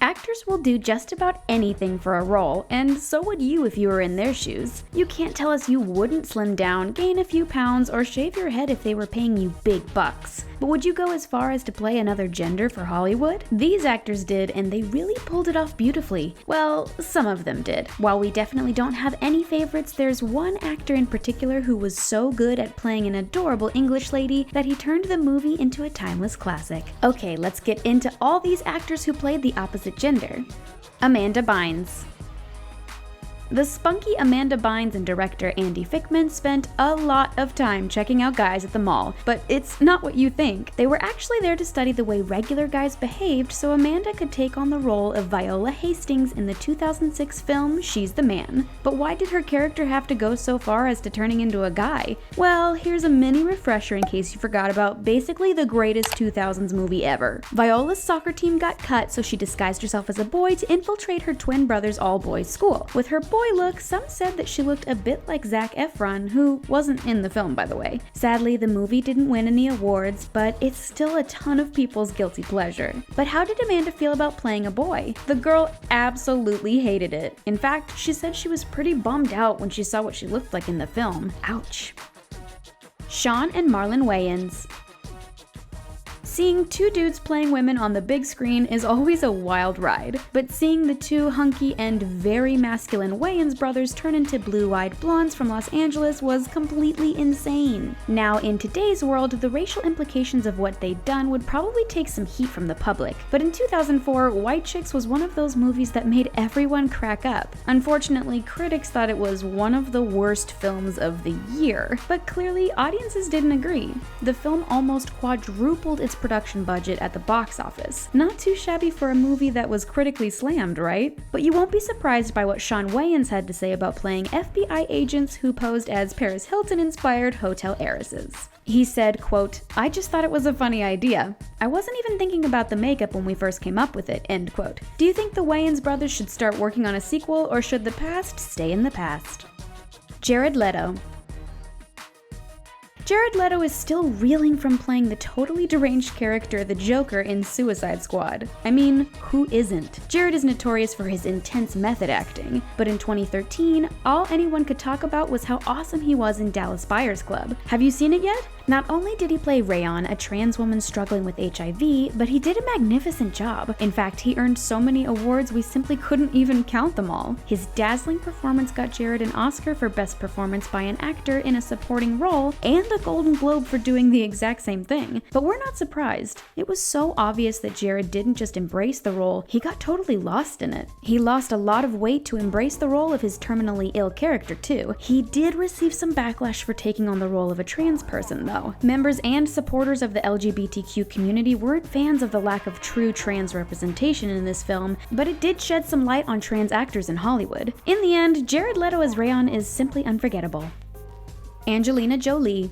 Actors will do just about anything for a role, and so would you if you were in their shoes. You can't tell us you wouldn't slim down, gain a few pounds, or shave your head if they were paying you big bucks. But would you go as far as to play another gender for Hollywood? These actors did, and they really pulled it off beautifully. Well, some of them did. While we definitely don't have any favorites, there's one actor in particular who was so good at playing an adorable English lady that he turned the movie into a timeless classic. Okay, let's get into all these actors who played the opposite gender. Amanda Bynes. The spunky Amanda Bynes and director Andy Fickman spent a lot of time checking out guys at the mall, but it's not what you think. They were actually there to study the way regular guys behaved so Amanda could take on the role of Viola Hastings in the 2006 film She's the Man. But why did her character have to go so far as to turning into a guy? Well, here's a mini refresher in case you forgot about basically the greatest 2000s movie ever. Viola's soccer team got cut, so she disguised herself as a boy to infiltrate her twin brother's all-boys school. With her boy look, some said that she looked a bit like Zac Efron, who wasn't in the film, by the way. Sadly, the movie didn't win any awards, but it's still a ton of people's guilty pleasure. But how did Amanda feel about playing a boy? The girl absolutely hated it. In fact, she said she was pretty bummed out when she saw what she looked like in the film. Ouch. Sean and Marlon Wayans. Seeing two dudes playing women on the big screen is always a wild ride, but seeing the two hunky and very masculine Wayans brothers turn into blue-eyed blondes from Los Angeles was completely insane. Now, in today's world, the racial implications of what they'd done would probably take some heat from the public, but in 2004, White Chicks was one of those movies that made everyone crack up. Unfortunately, critics thought it was one of the worst films of the year, but clearly audiences didn't agree. The film almost quadrupled its production budget at the box office. Not too shabby for a movie that was critically slammed, right? But you won't be surprised by what Sean Wayans had to say about playing FBI agents who posed as Paris Hilton-inspired hotel heiresses. He said, quote, "I just thought it was a funny idea. I wasn't even thinking about the makeup when we first came up with it," end quote. Do you think the Wayans brothers should start working on a sequel, or should the past stay in the past? Jared Leto. Jared Leto is still reeling from playing the totally deranged character the Joker in Suicide Squad. I mean, who isn't? Jared is notorious for his intense method acting, but in 2013, all anyone could talk about was how awesome he was in Dallas Buyers Club. Have you seen it yet? Not only did he play Rayon, a trans woman struggling with HIV, but he did a magnificent job. In fact, he earned so many awards we simply couldn't even count them all. His dazzling performance got Jared an Oscar for Best Performance by an Actor in a Supporting Role and a Golden Globe for doing the exact same thing. But we're not surprised. It was so obvious that Jared didn't just embrace the role, he got totally lost in it. He lost a lot of weight to embrace the role of his terminally ill character too. He did receive some backlash for taking on the role of a trans person though. Members and supporters of the LGBTQ community weren't fans of the lack of true trans representation in this film, but it did shed some light on trans actors in Hollywood. In the end, Jared Leto as Rayon is simply unforgettable. Angelina Jolie.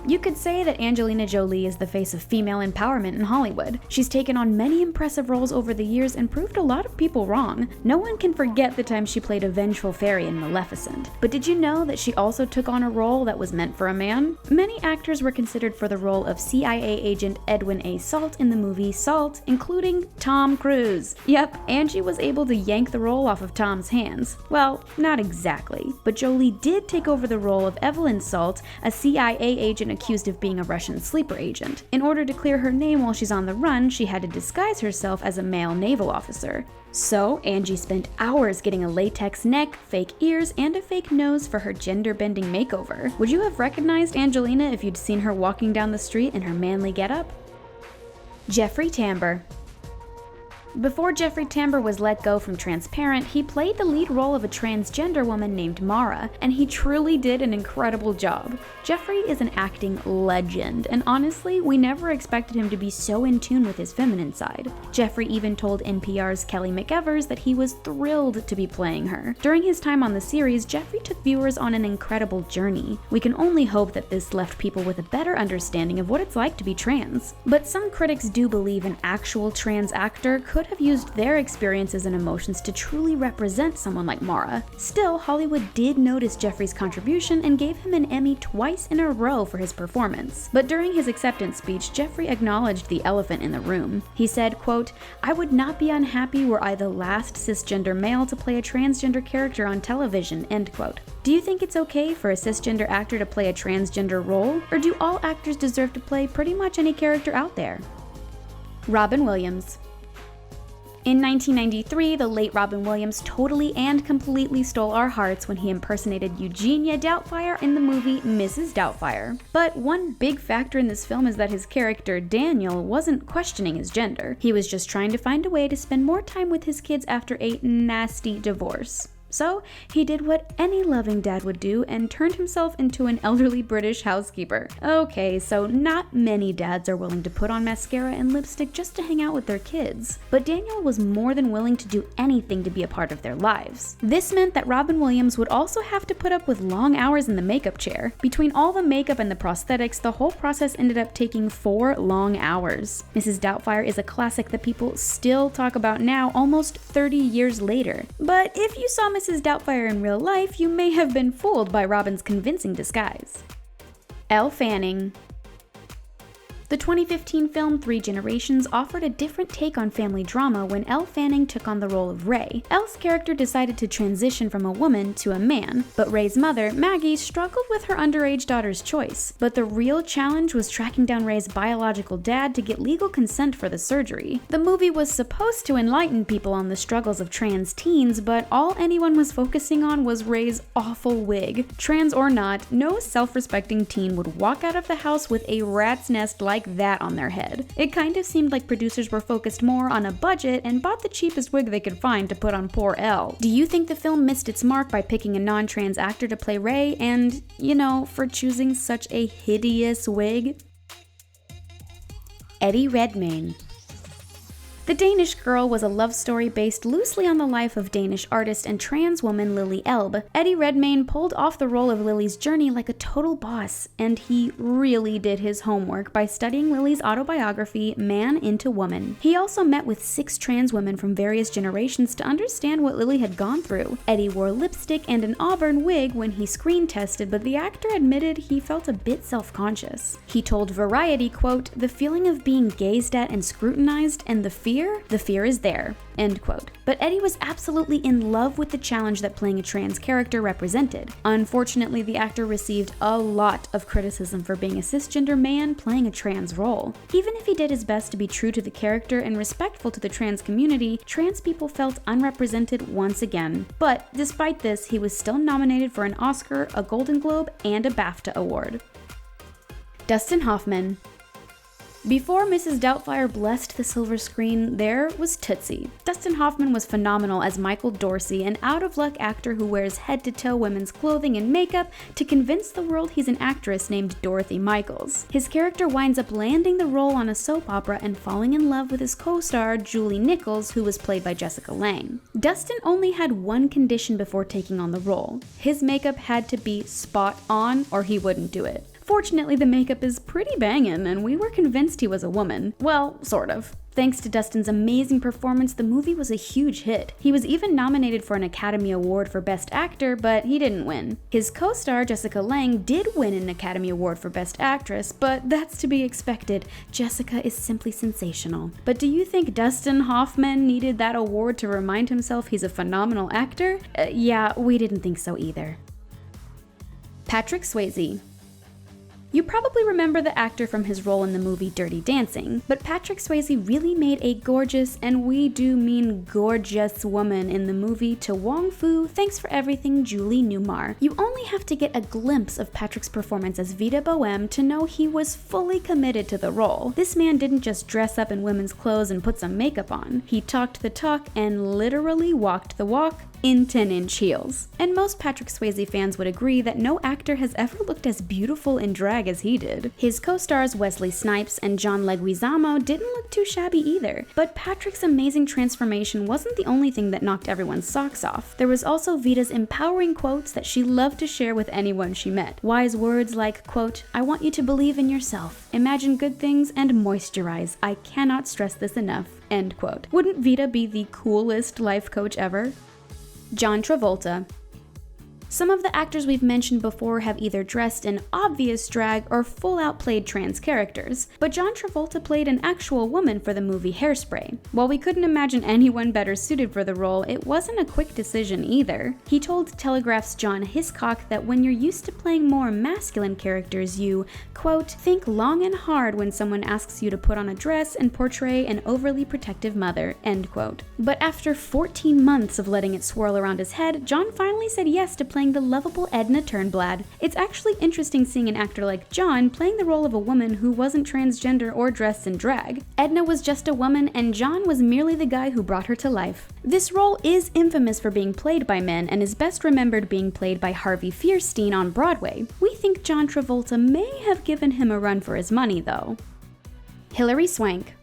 You could say that Angelina Jolie is the face of female empowerment in Hollywood. She's taken on many impressive roles over the years and proved a lot of people wrong. No one can forget the time she played a vengeful fairy in Maleficent. But did you know that she also took on a role that was meant for a man? Many actors were considered for the role of CIA agent Edwin A. Salt in the movie Salt, including Tom Cruise. Yep, Angie was able to yank the role off of Tom's hands. Well, not exactly, but Jolie did take over the role of Evelyn Salt, a CIA agent accused of being a Russian sleeper agent. In order to clear her name while she's on the run, she had to disguise herself as a male naval officer. So, Angie spent hours getting a latex neck, fake ears, and a fake nose for her gender-bending makeover. Would you have recognized Angelina if you'd seen her walking down the street in her manly getup? Jeffrey Tambor. Before Jeffrey Tambor was let go from Transparent, he played the lead role of a transgender woman named Mara, and he truly did an incredible job. Jeffrey is an acting legend, and honestly, we never expected him to be so in tune with his feminine side. Jeffrey even told NPR's Kelly McEvers that he was thrilled to be playing her. During his time on the series, Jeffrey took viewers on an incredible journey. We can only hope that this left people with a better understanding of what it's like to be trans. But some critics do believe an actual trans actor could have used their experiences and emotions to truly represent someone like Mara. Still, Hollywood did notice Jeffrey's contribution and gave him an Emmy twice in a row for his performance. But during his acceptance speech, Jeffrey acknowledged the elephant in the room. He said, quote, "I would not be unhappy were I the last cisgender male to play a transgender character on television," end quote. Do you think it's okay for a cisgender actor to play a transgender role? Or do all actors deserve to play pretty much any character out there? Robin Williams. In 1993, the late Robin Williams totally and completely stole our hearts when he impersonated Eugenia Doubtfire in the movie Mrs. Doubtfire. But one big factor in this film is that his character, Daniel, wasn't questioning his gender. He was just trying to find a way to spend more time with his kids after a nasty divorce. So, he did what any loving dad would do and turned himself into an elderly British housekeeper. Okay, so not many dads are willing to put on mascara and lipstick just to hang out with their kids. But Daniel was more than willing to do anything to be a part of their lives. This meant that Robin Williams would also have to put up with long hours in the makeup chair. Between all the makeup and the prosthetics, the whole process ended up taking 4 long hours. Mrs. Doubtfire is a classic that people still talk about now, almost 30 years later. But if you saw Mrs. Doubtfire in real life, you may have been fooled by Robin's convincing disguise. Elle Fanning. The 2015 film 3 Generations offered a different take on family drama when Elle Fanning took on the role of Ray. Elle's character decided to transition from a woman to a man, but Ray's mother, Maggie, struggled with her underage daughter's choice. But the real challenge was tracking down Ray's biological dad to get legal consent for the surgery. The movie was supposed to enlighten people on the struggles of trans teens, but all anyone was focusing on was Ray's awful wig. Trans or not, no self-respecting teen would walk out of the house with a rat's nest like that on their head. It kind of seemed like producers were focused more on a budget and bought the cheapest wig they could find to put on poor Elle. Do you think the film missed its mark by picking a non-trans actor to play Ray and, for choosing such a hideous wig? Eddie Redmayne. The Danish Girl was a love story based loosely on the life of Danish artist and trans woman Lily Elbe. Eddie Redmayne pulled off the role of Lily's journey like a total boss, and he really did his homework by studying Lily's autobiography, Man into Woman. He also met with 6 trans women from various generations to understand what Lily had gone through. Eddie wore lipstick and an auburn wig when he screen tested, but the actor admitted he felt a bit self-conscious. He told Variety, quote, "The feeling of being gazed at and scrutinized and the fear is there," end quote. But Eddie was absolutely in love with the challenge that playing a trans character represented. Unfortunately, the actor received a lot of criticism for being a cisgender man playing a trans role. Even if he did his best to be true to the character and respectful to the trans community, trans people felt unrepresented once again. But despite this, he was still nominated for an Oscar, a Golden Globe, and a BAFTA award. Dustin Hoffman. Before Mrs. Doubtfire blessed the silver screen, there was Tootsie. Dustin Hoffman was phenomenal as Michael Dorsey, an out-of-luck actor who wears head-to-toe women's clothing and makeup to convince the world he's an actress named Dorothy Michaels. His character winds up landing the role on a soap opera and falling in love with his co-star, Julie Nichols, who was played by Jessica Lange. Dustin only had one condition before taking on the role. His makeup had to be spot on or he wouldn't do it. Fortunately, the makeup is pretty bangin', and we were convinced he was a woman. Well, sort of. Thanks to Dustin's amazing performance, the movie was a huge hit. He was even nominated for an Academy Award for Best Actor, but he didn't win. His co-star, Jessica Lange, did win an Academy Award for Best Actress, but that's to be expected. Jessica is simply sensational. But do you think Dustin Hoffman needed that award to remind himself he's a phenomenal actor? Yeah, we didn't think so either. Patrick Swayze. You probably remember the actor from his role in the movie Dirty Dancing, but Patrick Swayze really made a gorgeous, and we do mean gorgeous, woman in the movie To Wong Foo, Thanks for Everything, Julie Newmar. You only have to get a glimpse of Patrick's performance as Vita Boheme to know he was fully committed to the role. This man didn't just dress up in women's clothes and put some makeup on. He talked the talk and literally walked the walk in 10-inch heels. And most Patrick Swayze fans would agree that no actor has ever looked as beautiful in drag drag as he did. His co-stars Wesley Snipes and John Leguizamo didn't look too shabby either, but Patrick's amazing transformation wasn't the only thing that knocked everyone's socks off. There was also Vita's empowering quotes that she loved to share with anyone she met. Wise words like, quote, "I want you to believe in yourself, imagine good things, and moisturize. I cannot stress this enough," end quote. Wouldn't Vita be the coolest life coach ever? John Travolta. Some of the actors we've mentioned before have either dressed in obvious drag or full-out played trans characters, but John Travolta played an actual woman for the movie Hairspray. While we couldn't imagine anyone better suited for the role, it wasn't a quick decision either. He told Telegraph's John Hiscock that when you're used to playing more masculine characters, you, quote, "think long and hard when someone asks you to put on a dress and portray an overly protective mother," end quote. But after 14 months of letting it swirl around his head, John finally said yes to playing the lovable Edna Turnblad. It's actually interesting seeing an actor like John playing the role of a woman who wasn't transgender or dressed in drag. Edna was just a woman and John was merely the guy who brought her to life. This role is infamous for being played by men and is best remembered being played by Harvey Fierstein on Broadway. We think John Travolta may have given him a run for his money though. Hilary Swank.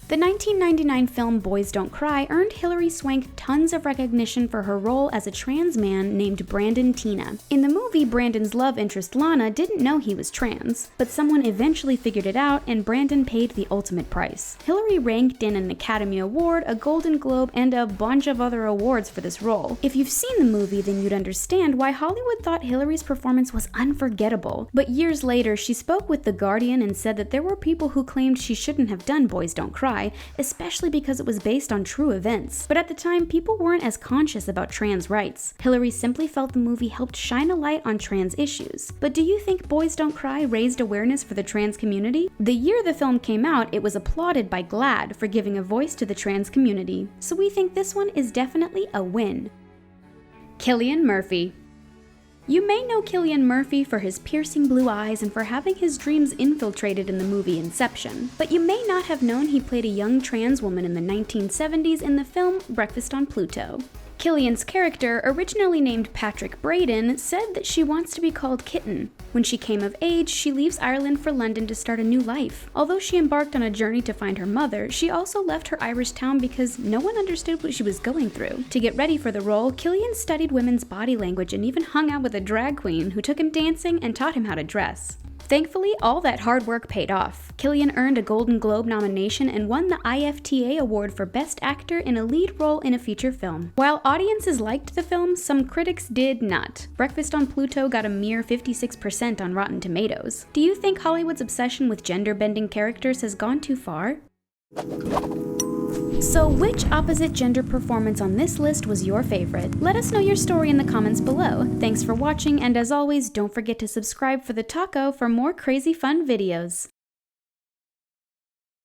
The 1999 film Boys Don't Cry earned Hilary Swank tons of recognition for her role as a trans man named Brandon Teena. In the movie, Brandon's love interest Lana didn't know he was trans, but someone eventually figured it out and Brandon paid the ultimate price. Hilary ranked in an Academy Award, a Golden Globe, and a bunch of other awards for this role. If you've seen the movie, then you'd understand why Hollywood thought Hilary's performance was unforgettable. But years later, she spoke with The Guardian and said that there were people who claimed she shouldn't have done Boys Don't Cry, especially because it was based on true events. But at the time, people weren't as conscious about trans rights. Hilary simply felt the movie helped shine a light on trans issues. But do you think Boys Don't Cry raised awareness for the trans community? The year the film came out, it was applauded by GLAAD for giving a voice to the trans community. So we think this one is definitely a win. Cillian Murphy. You may know Cillian Murphy for his piercing blue eyes and for having his dreams infiltrated in the movie Inception, but you may not have known he played a young trans woman in the 1970s in the film Breakfast on Pluto. Cillian's character, originally named Patrick Braden, said that she wants to be called Kitten. When she came of age, she leaves Ireland for London to start a new life. Although she embarked on a journey to find her mother, she also left her Irish town because no one understood what she was going through. To get ready for the role, Cillian studied women's body language and even hung out with a drag queen who took him dancing and taught him how to dress. Thankfully, all that hard work paid off. Cillian earned a Golden Globe nomination and won the IFTA award for Best Actor in a Lead Role in a Feature Film. While audiences liked the film, some critics did not. Breakfast on Pluto got a mere 56% on Rotten Tomatoes. Do you think Hollywood's obsession with gender-bending characters has gone too far? So which opposite gender performance on this list was your favorite? Let us know your story in the comments below. Thanks for watching, and as always, don't forget to subscribe for the taco for more crazy fun videos.